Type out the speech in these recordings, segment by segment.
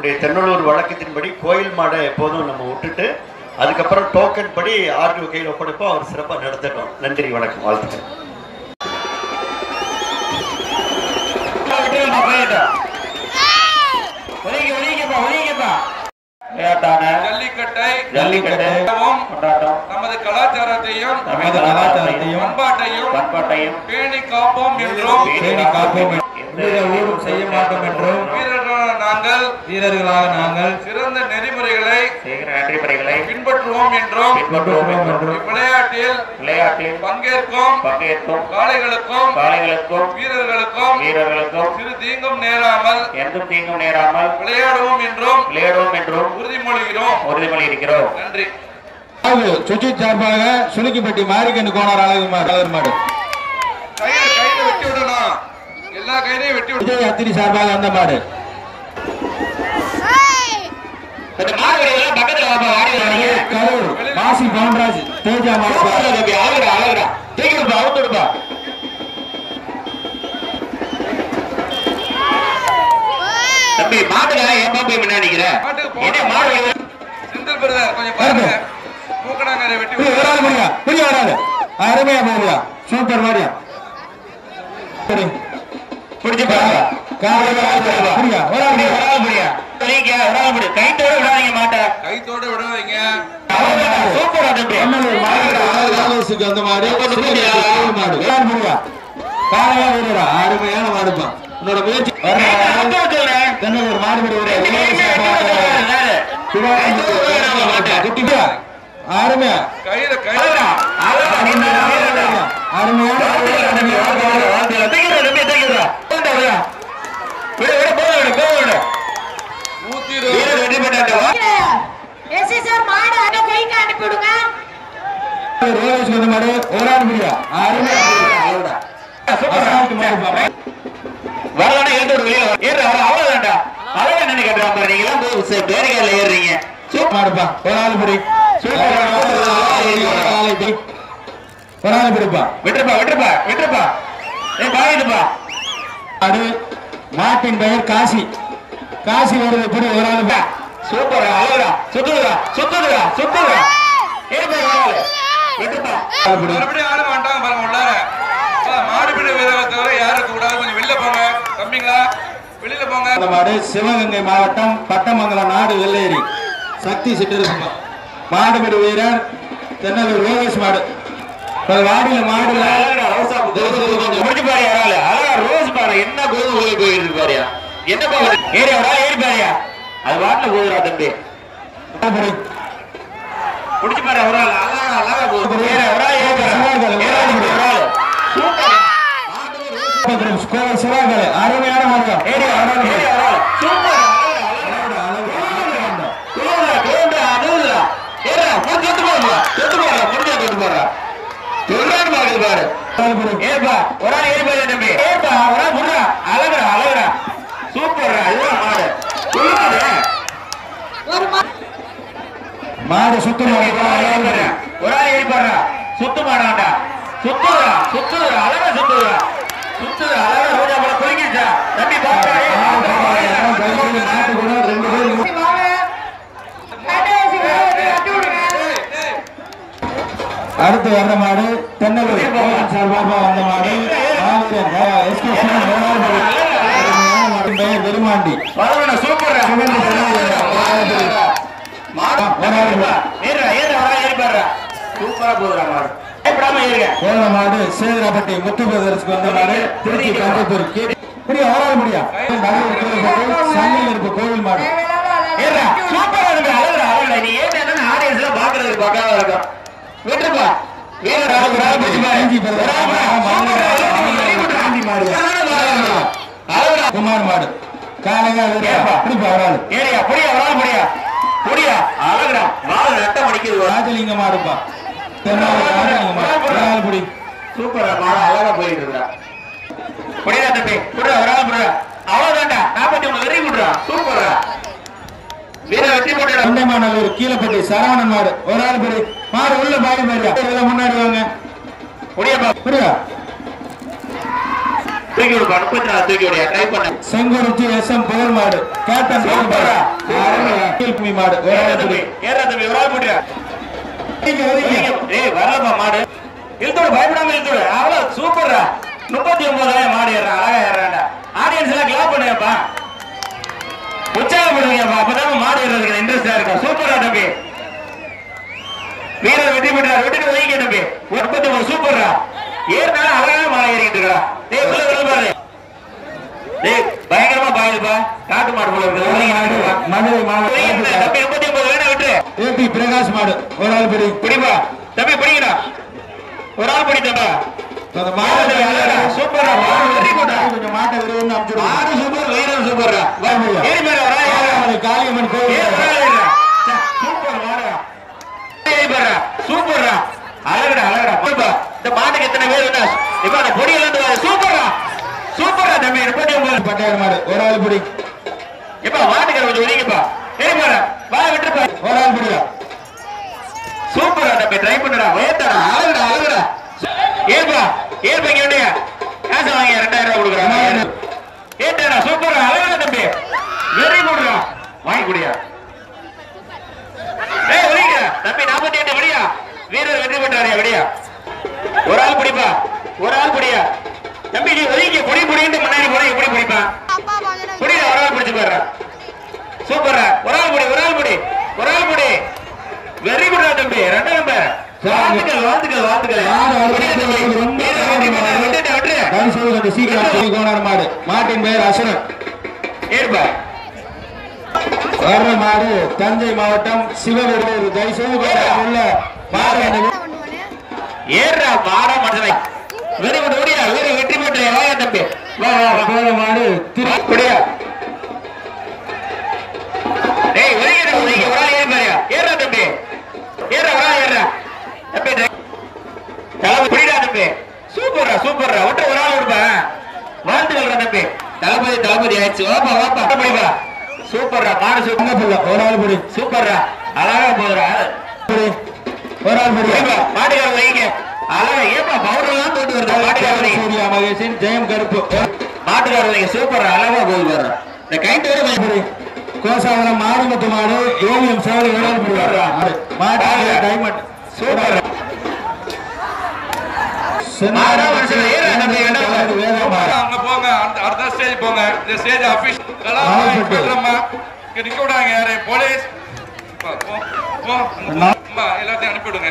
நம்முடைய தென்னலூர் வழக்கத்தின்படி கோயில் மாடை எப்போதும் நம்ம விட்டுட்டு அதுக்கப்புறம் டோக்கன் படி ஆர்டிஓ கையில் ஒப்படைப்போம். அவர் சிறப்பாக நடத்தட்டும். நன்றி, வணக்கம், வாழ்த்துக்கள். ஜல்லிக்கட்டை நமது கலாச்சாரத்தையும் பண்பாட்டையும் பேணி காப்போம் என்றும் செய்ய மாட்டோம் என்றும் வீரர்களாக நாங்கள் சிறந்த நெறிமுறைகளை பின்பற்றுவோம் என்றும் விளையாட்டில் பங்கேற்கும் காளைகளுக்கும் வீரர்களுக்கும் சிறு தீங்கும் நேராமல் விளையாடுவோம் என்றும் உறுதிமொழிகிறோம். நன்றி. சுஜித் சார்பாக சுலுக்கிப்பட்டி மாரிக்கண்ணு கோணார் அழகு மாடு கையில வெட்டி விடணும். எல்லா கையிலையும் வெட்டி விட்டு அத்திரி சார்பாக அந்த மாடு காசி பவுன்ராஜ் தேஜா தம்பி மாட்டுல ஏன் போய் முன்னாடிக்கிற செந்தில் பிரதர் கொஞ்சம் பாருங்க. பூக்கணாங்கரை வெட்டி புரிய வராது. அருமையா போகுதா, சூப்பர் மாடியா பிடிச்சு பாருங்க. கைத்தோட விடாதீங்க மாட்ட, கைத்தோட விடாதீங்க. அந்த மாடு காலையா வீரரா அருமையான மாடுப்பா. உன்னோட முயற்சி தென்னூர் மாடுபடி அருமையா கையில ஏறுறீங்க மாட்டின் பெயர் காசி. காசி வருது புடி ஒரு ஆளு சூப்பர். அழகா சுத்துறா சுத்துறா சுத்துறா மறுபடியும் ஆட மாட்டாங்க பாருங்க. உள்ளார மாடுபிடி வீரரை தவிர யாரும் கூடாது. கொஞ்சம் வெளில போங்க தம்பிங்களா, வெளியில போங்க. மாடு சிவகங்கை மாவட்டம் பட்டமங்கலம் நாடு வெள்ளேரி சக்தி சிட்டிருக்கும் மாடுபிடி வீரர் தென்னலூர் ரோகேஷ் மாடு. வாடியில மாடுல முடிச்சு பாரு. அழகா ரோஸ் பாரு, என்ன கோது போயிட்டு பாரியா, என்ன போகுது ஏரியா ஏறி பாரியா, அது வாட்டில போகுதுரா தம்பி. முடிச்சு பாரு. ஒரு ஆள் அழகா அழகா போகுது. சிவாகலை அருமையான மார்க்கம் மாடு சுத்து சுத்து மாடாண்டா சுத்துறா சுத்துறா அழகா சுத்துறா சுத்துறா அழகா ரோஜா போல குளிக்கிச்சா தம்பி பாரு. அடுத்து வர்ற மாடு தென்னலூர் சார்பாக வந்த மாடு பெருமாண்டி சூப்பர். சூப்பரா போதுரா மாடு. போன மாடு சேதராப்பட்டி முத்து பிரதர்ஸ்க்கு வந்த மாடு திருச்சி கம்பத்தூருக்கு வராது முடியா சங்கில் இருப்பு கோவில் மாடு. நீ ஏன் ஆடியன்ஸ்ல பாக்குறதுக்கு பக்காவா இருக்கும். விட்டுப்பா குமார் மாடு காலையா ஏரியா புரியா வரா முடியா புரியா அழகுடா மாடு நட்டம் அடிக்குது. ராஜலிங்க மாடுப்பா தென்னாலிங்க மாடு சூப்பரா மாடு அழகா போயிட்டு இருக்கா. புரியா தம்பி புடுறா வராது புடுறா அவ்வளவுதான்டா 41 வெறி விடுறா. சூப்பரா வீர வெற்றி போட்டு தொண்டைமாநல்லூர் கீழப்பட்டி சரவணன் மாடு ஒரு ஆள் படி மாடு உள்ள பாடி பாரு முன்னாடி வாங்க புரியா புரியா தூக்கி விடுப்பா 34 தூக்கி விடியா ட்ரை பண்ண செங்குறிச்சி SM புகழ் மாடு கேப்டன் கீழ்குமி மாடு ஏறா தம்பி ஒரு ஆள் போட்டியா ஏய் வரலப்பா மாடு இழுத்தோடு பயப்படாம இழுத்தோடு அவ்வளவு சூப்பர்ரா 39 மாடு ஏறான் அழகா ஏறான்டா ஆடியன்ஸ் எல்லாம் கிளாப் பண்ணுங்கப்பா உற்சாகப்படுவீங்கப்பா அப்பதான் மாடு ஏறதுக்கு இன்ட்ரெஸ்டா இருக்கும் சூப்பரா தம்பி வீரர் வெற்றி பெற்றார் வெட்டிட்டு வைங்க தம்பி 39 சூப்பர்ரா ஏறினாலும் அழகான மாடு ஏறிட்டு இருக்கா டேய் உள்ள பாரு டேய் பயங்கரமா பாயுதுப்பா காட்டு மாடு போல இருக்கு மதுரை மாடு தம்பி 39 வேணா விட்டு ஏபி பிரகாஷ் மாடு ஒரு ஆள் பிடி பிடிப்பா தம்பி பிடிங்கடா ஒரு ஆள் பிடி தம்பா அந்த மாடு சூப்பரா வெரி குட் கொஞ்சம் மாட்டை விரும்புன்னு அனுப்பிச்சு ஆறு சூப்பர் வீரர் சூப்பர்ரா ஏறி மேல வரா காளியம்மன் கோயில் சூப்பர் மாடா ஏறி பாரு சூப்பர்ரா அழகடா அழகடா பாப்பா இந்த மாட்டுக்கு எத்தனை பேர் வந்தா இப்ப அந்த பொடியில இருந்து வர சூப்பரா சூப்பரா தம்பி 39 பட்டையார் மாடு ஒரு ஆள் பிடி இப்ப மாட்டுக்கு கொஞ்சம் ஒதுங்கிப்பா ஏறி பாரு வா விட்டுப்பா ஒரு ஆள் பிடியா சூப்பரா தம்பி ட்ரை பண்ணுடா வேட்டடா அழகடா அழகடா ஏப்பா ஏப்பா இங்க வந்து காசு வாங்கி 2000 ரூபாய் கொடுக்குறாங்க ஏட்டடா சூப்பரா அழகடா தம்பி வெரி குட்ரா வாங்கி குடியா ஏய் ஒலிங்க தம்பி 48 விடியா வீரர் வெற்றி பெற்றாரியா விடியா ஒரு ஆள் பிடிப்பா ஒரு ஆள் பிடியா தம்பி நீ ஒலிங்க பொடி பொடின்னு முன்னாடி போனா எப்படி பிடிப்பா புடிடா ஒரு ஆள் பிடிச்சு பாரு சூப்பரா ஒரு ஆள் பிடி ஒரு ஆள் பிடி ஒரு ஆள் பிடி வெரி குட்ரா தம்பி ரெண்டு நம்பர் வாழ்த்துக்கள் வாழ்த்துக்கள் வாழ்த்துக்கள் மாடு மாட்டின் பெயர் அசுரன் ஏற்பா வர்ற மாடு தஞ்சை மாவட்டம் சிவகங்கை தைசூர் உள்ள மாடு ஏறா மாடா மனுஷனை வெரி குட் ஓடியா வெரி வெற்றி பெற்ற வாயா தம்பி வா வா மாடு திருப்படியா டேய் வெறியடா நீங்க ஒரு ஆள் ஏறி பாரியா ஏறா தம்பி ஏறா வரா ஏறா தம்பி தலபதி புடிடா தம்பி சூப்பரா சூப்பரா ஒட்ட ஒரு ஆள் விடுப்பா வாழ்த்துக்கள்டா தம்பி தளபதி ஆயிடுச்சு வாப்பா வாப்பா போய்வா சூப்பரா மாடு சூப்பர் ஒரு ஆள் பிடி சூப்பரா அழகா போறா ஒரு ஆள் பிடி மாட்டுக்கார வைங்க அழகா ஏப்பா பவுடர் எல்லாம் போட்டு வருது மாட்டுக்கார வைங்க சூர்யா மகேஷன் ஜெயம் கருப்பு மாட்டுக்கார வைங்க சூப்பரா அழகா போய் வர்ற இந்த கைட்டு வரை பிடி கோசாவரம் மாரிமுத்து மாடு ஏவிஎம் சேவல் ஒரு ஆள் பிடி மாடு டைமண்ட் சூப்பர் அங்க போங்க அடுத்த ஸ்டேஜ் போங்க இந்த ஸ்டேஜ் ஆபீஸ் நிக்க விடாங்க யாரு போலீஸ் எல்லாத்தையும் அனுப்பிவிடுங்க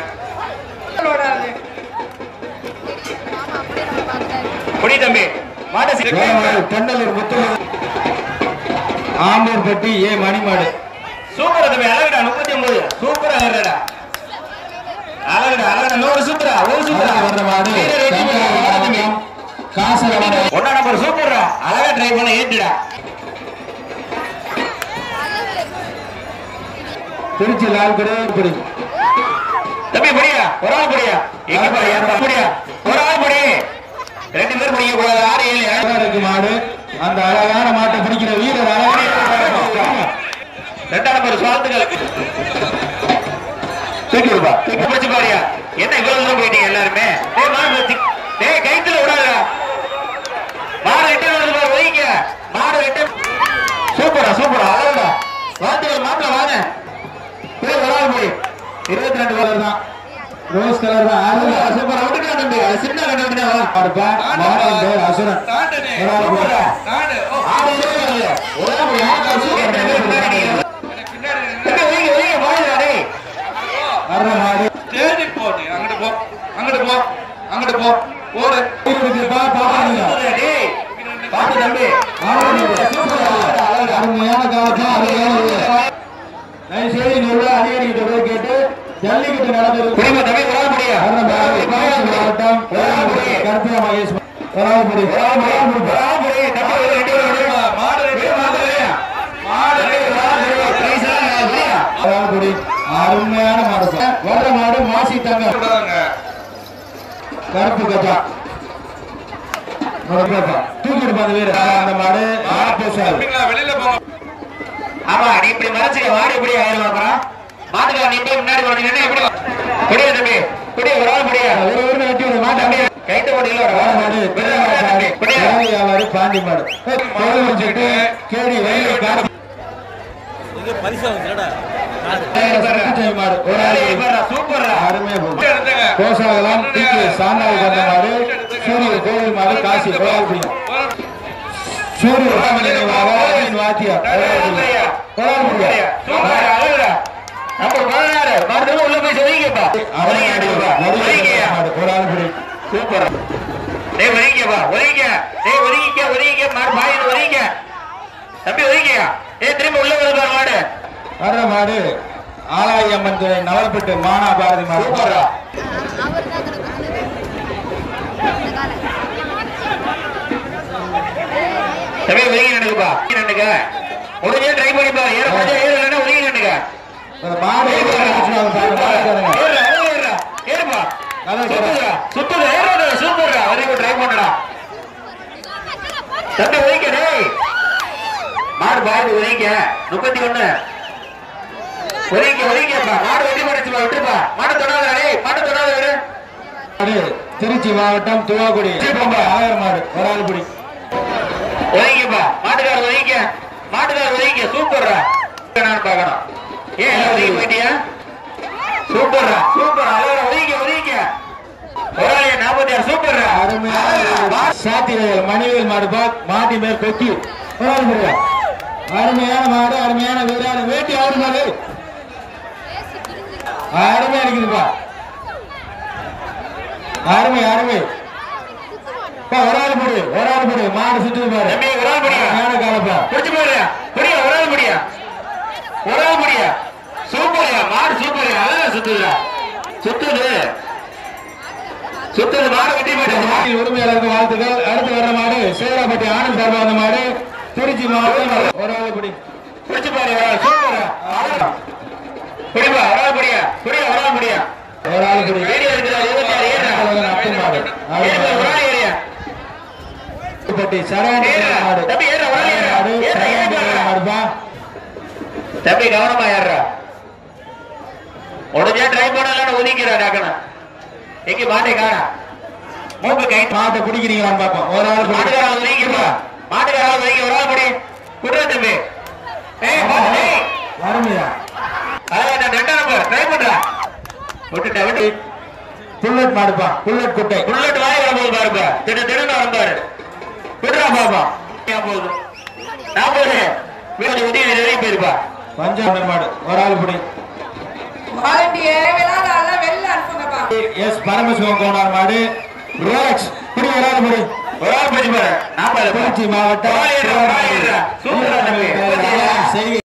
புடி தம்பி மாடு தென்னலூர் முத்து ஆம்பூர் பட்டி ஏ மணிமாடு சூப்பரா தம்பி அழகுடா 39 சூப்பரா ஏறடா அழகுடா அழகுடா நூறு சூப்பரா ஒரு சூப்பரா வர்ற மாடு காசு ஒன்னா நம்பர் சூப்பரா அழகா ட்ரை பண்ண ஏத்துடா திருச்சி லால் கடை பிடி தம்பி படியா ஒரு ஆள் படியா எங்க படியா படியா ஒரு ஆள் படி ரெண்டு பேர் படிக்க கூடாது 6 7 இருக்கு மாடு அந்த அழகான மாட்டை பிடிக்கிற வீரர் ரெண்டாம் நம்பர் சுவாத்துகள் தூக்கி விடுப்பா தூக்கி பிடிச்சு பாரியா என்ன இவ்வளவு தூரம் போயிட்டீங்க எல்லாருமே டேய் மாடு டேய் கைத்துல விடாதடா மாடு ரெண்டு வருது பாரு வைங்க மாடு ரெண்டு சூப்பரா சூப்பரா அழகா வாத்துகள் மாப்பிள வாங்க பேர் ஒரு ஆள் போய் 22 கலர் தான் ரோஸ் கலர் தான் சூப்பர் அவுட்டுக்கா தம்பி அது சின்ன கண்டு தான் இருப்பா மாட்டின் பேர் அசுரன் ஒரு ஆள் பிடி. வர்ற மாடு அங்கிட்டு போ போடு இருக்குப்பா, பாப்பாங்க. அருமையான காலத்துல அருமையான வீரர். தயவு செய்து இங்க உள்ள அதிகாரிகிட்ட போய் கேட்டு ஜல்லிக்கட்டு நடந்தது மாவட்டம் கருப்பியா மகேஷ் வராபுரி அருமையான மாடு வர்ற மாடு மாசி தங்க கருப்பு கஜா தூக்கிட்டு போன வீரர் அந்த மாடு வெளியில போங்க. ஆமா நீ இப்படி மறைச்சுக்க மாடு எப்படி ஆயிரம் அப்புறம் மாட்டுக்கா நீ போய் முன்னாடி போனீங்கன்னா எப்படி புடியா தம்பி புடியா ஒரு ஆள் புடியா ஒரு வெட்டி ஒரு மாட்டை கைத்த போட்டியில மாடு வியாபாரி பாண்டி மாடு கேடி வயலை காடு மாடு அருமையா கோசாகலாம் சாந்தாவி கொண்ட மாடு சூரிய கோவில் மாடு காசி கோலாபுரியம் சூரிய வாத்தியா உள்ள போய் சொல்லிக்கப்பா சூப்பர் டேய் ஒதுங்கிக்கப்பா ஒதுங்கிக்க டேய் ஒதுங்கிக்க மாடு பாயின்னு ஒதுங்கிக்க தம்பி ஒதுங்கிக்க டேய் திரும்ப உள்ள வருது மாடு வர்ற மாடு ஆலாயி அம்மன் துறை நவல்பட்டு மானா பாரதி மாடு சூப்பரா தம்பி ஒதுங்கி நினைக்குப்பா நினைக்க முடிஞ்சே ட்ரை பண்ணிப்பா ஏற முடிஞ்சா ஏற இல்லைன்னா ஒதுங்கி நினைக்க மாடு ஏறுப்பா சுத்துதா சூப்பர்டா வரைக்கும் ட்ரை பண்ணடா தம்பி ஒதுங்க டேய் மாடு பாரு ஒதுங்க 31 ஒதுங்கப்பா மாடு வெட்டி படைச்சுப்பா விட்டுப்பா மாடு தொடாத டேய் மாடு தொடாத விடு திருச்சி மாவட்டம் துவாக்குடி ஆயிரம் மாடு ஒரு ஆள் பிடி ஒதுங்கப்பா மாட்டுக்கார ஒதுங்க சூப்பர்ரா நான் பார்க்கணும் ஏன் ஒதுங்கி போயிட்டியா சூப்பர்ரா சூப்பர் அழகா ஒதுங்க ஒரு ஆள் 46 சூப்பர்ரா அருமையான சாத்திரைகள் மணிவேல் மாடு மாட்டி மேல் கொக்கி ஒரு ஆள் பிடியா அருமையான மாடு அருமையான வீரான வேட்டி ஆடு மாடு அருமையா இருக்குதுப்பா அருமை ஒரு ஆள் போடு மாடு சுத்துது பாரு ஒரு ஆள் முடியா காலப்பா பிடிச்சு பாரு புரியா ஒரு ஆள் முடியா சூப்பர்யா மாடு சூப்பர்யா அழகா சுத்துது மாடு வெட்டி போயிட்டு உரிமையாளருக்கு வாழ்த்துக்கள் அடுத்து வர்ற மாடு சேராப்பட்டி ஆனந்த் சார்பா வந்த மாடு திருச்சி மாவட்டம் ஒரு ஆள் பிடி பிடிச்சு பாரு சூப்பரா புரியுமா ஒரு ஆள் முடியா ஒரு ஆள் முடியா ஒரு ஆள் பிடி வீடியோ இருக்குதா 26 மாடு ஒரு ஆள் ஏரியா பட்டி சரணி மாடு தம்பி ஏறா ஒரு ஆள் மாடுப்பா தம்பி கவனமா ஏறா உடனே ட்ரை பண்ணலாம் ஒதுக்கிறா டாக்கனா எங்க மாட்டை காணா மூக்கு கை மாட்டை பிடிக்கிறீங்களான்னு பாப்போம் ஒரு ஆள் மாட்டுக்கார ஒதுங்கிப்பா மாட்டுக்கார ஒதுங்கி ஒரு ஆள் படி குடுற தம்பி அருமையா அதான் நான் 2 நம்பர் ட்ரை பண்றா விட்டு புல்லட் மாடுப்பா புல்லட் குட்டை புல்லட் வாய் வரும்போது பாருப்பா திடீர்னு வரம்பாரு விடுறா பாப்பா போகுது நான் போது வீடு உதவி நிறைய போயிருப்பா பஞ்சாப் மாடு ஒரு ஆள் பிடி எஸ் பரமசிவம் கோனார் மாடு ரோலக்ஸ் பிடி ஒரு ஆள் பிடி ஒரு ஆள் பிடிச்சு பாரு நான் திருச்சி மாவட்டம் சூப்பரா செய்தி